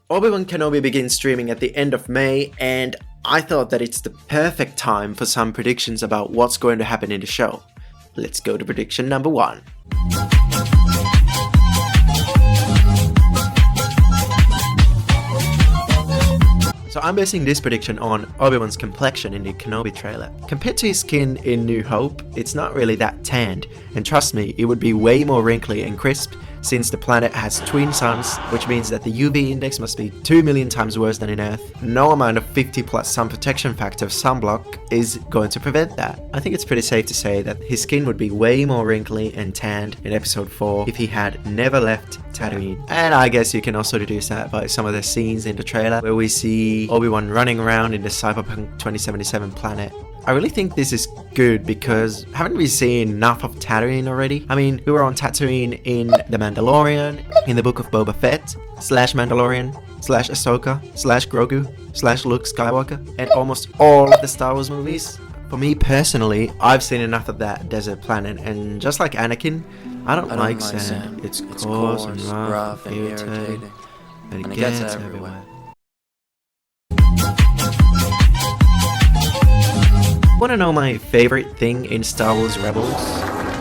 Obi Wan Kenobi begins streaming at the end of May, and I thought that it's the perfect time for some predictions about what's going to happen in the show. Let's go to prediction number 1. So I'm basing this prediction on Obi-Wan's complexion in the Kenobi trailer. Compared to his skin in New Hope, it's not really that tanned, and trust me, it would be way more wrinkly and crisp since the planet has twin suns, which means that the UV index must be 2 million times worse than in Earth. No amount of 50 plus sun protection factor sunblock is going to prevent that. I think it's pretty safe to say that his skin would be way more wrinkly and tanned in episode 4 if he had never left Tatooine. And I guess you can also deduce that by some of the scenes in the trailer where we see Obi-Wan running around in the Cyberpunk 2077 planet. I really think this is good because haven't we seen enough of Tatooine already? I mean, we were on Tatooine in The Mandalorian, in the Book of Boba Fett, /Mandalorian, /Ahsoka, /Grogu, /Luke Skywalker, and almost all of the Star Wars movies. For me personally, I've seen enough of that desert planet, and just like Anakin, I don't like sand. It's coarse and rough and irritating, and it gets everywhere. Want to know my favorite thing in Star Wars Rebels?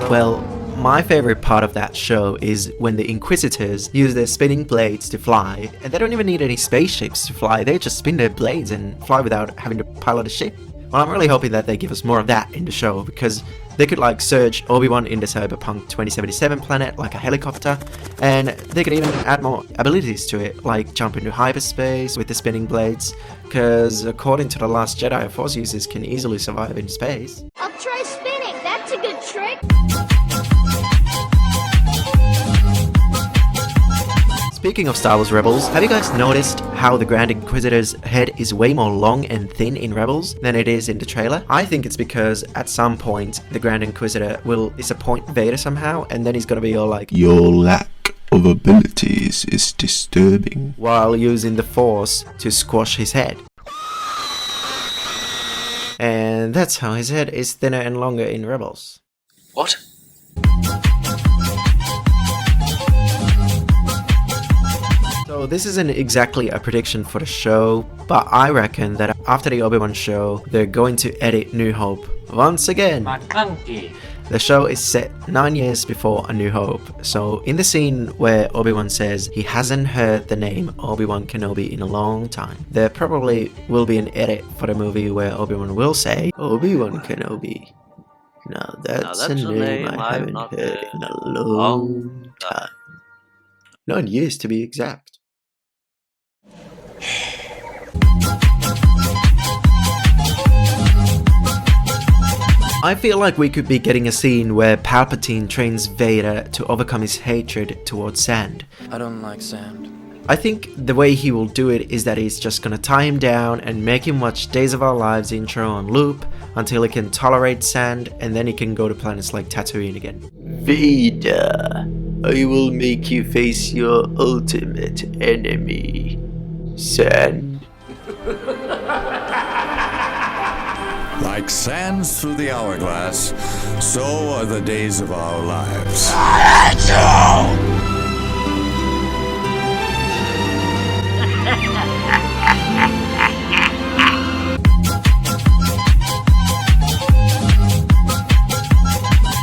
Well, my favorite part of that show is when the Inquisitors use their spinning blades to fly, and they don't even need any spaceships to fly, they just spin their blades and fly without having to pilot a ship. Well, I'm really hoping that they give us more of that in the show, because they could like surge Obi-Wan in the Cyberpunk 2077 planet like a helicopter, and they could even add more abilities to it, like jump into hyperspace with the spinning blades, because according to The Last Jedi, Force users can easily survive in space. I'll try spinning, that's a good trick! Speaking of Star Wars Rebels, have you guys noticed how the Grand Inquisitor's head is way more long and thin in Rebels than it is in the trailer? I think it's because at some point the Grand Inquisitor will disappoint Vader somehow, and then he's gonna be all like, "Your lack of abilities is disturbing," while using the Force to squash his head. And that's how his head is thinner and longer in Rebels. What? So this isn't exactly a prediction for the show, but I reckon that after the Obi-Wan show, they're going to edit New Hope once again. The show is set 9 years before A New Hope, so in the scene where Obi-Wan says he hasn't heard the name Obi-Wan Kenobi in a long time, there probably will be an edit for the movie where Obi-Wan will say, "Obi-Wan Kenobi. Now that's a name I haven't heard in a long time." 9 years to be exact. I feel like we could be getting a scene where Palpatine trains Vader to overcome his hatred towards sand. I don't like sand. I think the way he will do it is that he's just gonna tie him down and make him watch Days of Our Lives intro on loop until he can tolerate sand, and then he can go to planets like Tatooine again. Vader, I will make you face your ultimate enemy, sand. Like sands through the hourglass, so are the days of our lives.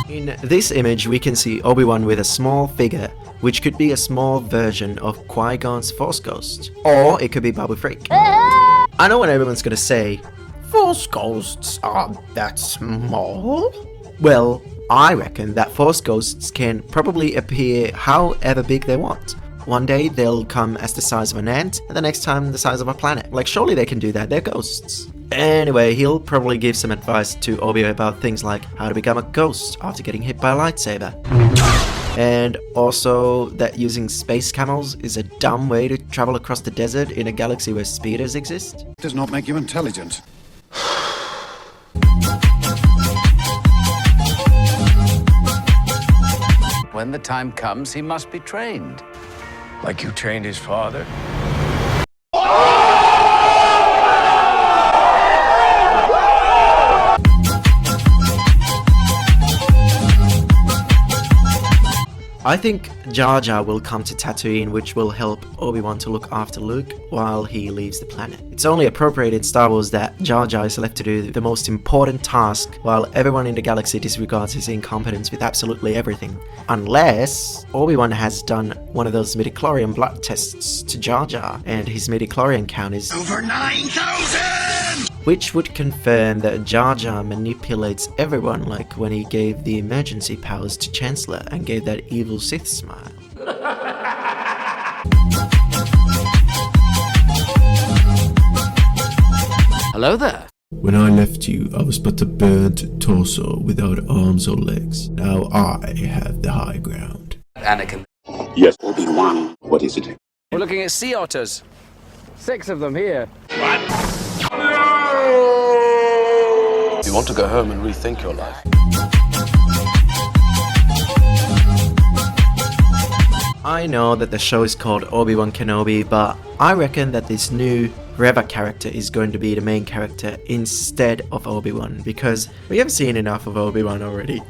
In this image, we can see Obi-Wan with a small figure, which could be a small version of Qui-Gon's Force Ghost, or it could be Babu Frick. I know what everyone's gonna say, Force Ghosts aren't that small. Well, I reckon that Force Ghosts can probably appear however big they want. One day they'll come as the size of an ant, and the next time the size of a planet. Like, surely they can do that, they're ghosts. Anyway, he'll probably give some advice to Obi about things like how to become a ghost after getting hit by a lightsaber. And also that using space camels is a dumb way to travel across the desert in a galaxy where speeders exist. Does not make you intelligent. When the time comes, he must be trained. Like you trained his father? I I think Jar Jar will come to Tatooine, which will help Obi-Wan to look after Luke while he leaves the planet. It's only appropriate in Star Wars that Jar Jar is left to do the most important task while everyone in the galaxy disregards his incompetence with absolutely everything. Unless Obi-Wan has done one of those midichlorian blood tests to Jar Jar and his midichlorian count is over 9,000! Which would confirm that Jar Jar manipulates everyone, like when he gave the emergency powers to Chancellor and gave that evil Sith smile. Hello there. When I left you, I was but a burnt torso without arms or legs. Now I have the high ground. Anakin. Yes, Obi-Wan. What is it? We're looking at sea otters. 6 of them here. You want to go home and rethink your life. I know that the show is called Obi Wan Kenobi, but I reckon that this new Reva character is going to be the main character instead of Obi-Wan, because we have seen enough of Obi-Wan already.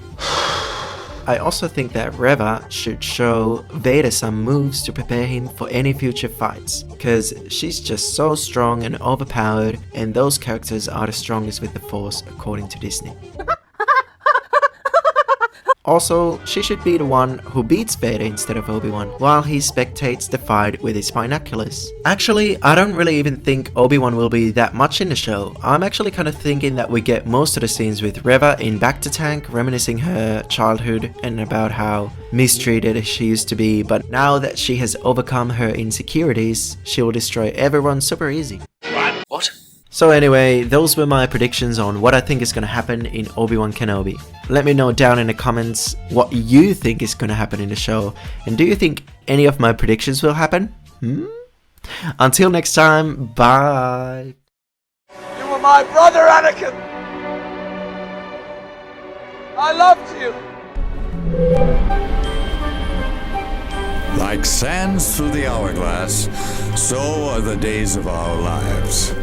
I also think that Reva should show Vader some moves to prepare him for any future fights, because she's just so strong and overpowered, and those characters are the strongest with the Force according to Disney. Also, she should be the one who beats Vader instead of Obi-Wan, while he spectates the fight with his binoculars. Actually, I don't really even think Obi-Wan will be that much in the show. I'm actually kind of thinking that we get most of the scenes with Reva in Bacta Tank, reminiscing her childhood and about how mistreated she used to be, but now that she has overcome her insecurities, she will destroy everyone super easy. What? So anyway, those were my predictions on what I think is going to happen in Obi Wan Kenobi. Let me know down in the comments what you think is going to happen in the show, and do you think any of my predictions will happen? Until next time, bye! You were my brother, Anakin! I loved you! Like sands through the hourglass, so are the days of our lives.